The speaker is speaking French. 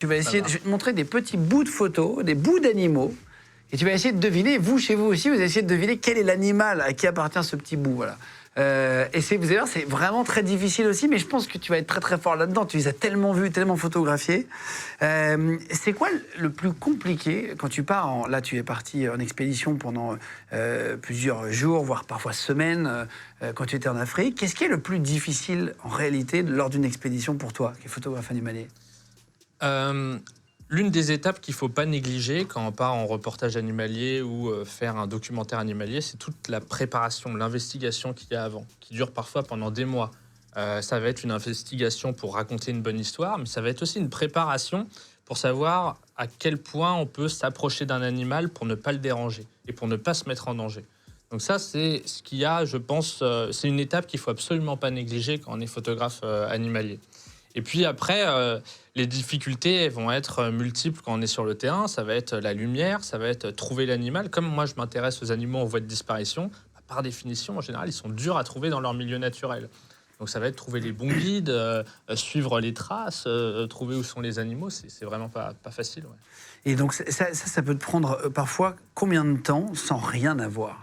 Tu vas essayer, je vais te montrer des petits bouts de photos, des bouts d'animaux, et tu vas essayer de deviner, vous, chez vous aussi, vous allez essayer de deviner quel est l'animal à qui appartient ce petit bout, voilà. Et vous allez voir, c'est vraiment très difficile aussi, mais je pense que tu vas être très très fort là-dedans. Tu les as tellement vus, tellement photographiés. C'est quoi le plus compliqué quand tu pars là, tu es parti en expédition pendant plusieurs jours, voire parfois semaines, quand tu étais en Afrique. Qu'est-ce qui est le plus difficile en réalité lors d'une expédition pour toi, qui est photographe animalier? L'une des étapes qu'il ne faut pas négliger quand on part en reportage animalier ou faire un documentaire animalier, c'est toute la préparation, l'investigation qu'il y a avant, qui dure parfois pendant des mois. Ça va être une investigation pour raconter une bonne histoire, mais ça va être aussi une préparation pour savoir à quel point on peut s'approcher d'un animal pour ne pas le déranger et pour ne pas se mettre en danger. Donc ça, c'est ce qu'il y a, je pense, c'est une étape qu'il ne faut absolument pas négliger quand on est photographe animalier. Et puis après, les difficultés vont être multiples quand on est sur le terrain. Ça va être la lumière, ça va être trouver l'animal. Comme moi, je m'intéresse aux animaux en voie de disparition, par définition, en général, ils sont durs à trouver dans leur milieu naturel. Donc ça va être trouver les bons guides, suivre les traces, trouver où sont les animaux. C'est vraiment pas facile. Ouais. Et donc ça peut te prendre parfois combien de temps sans rien avoir?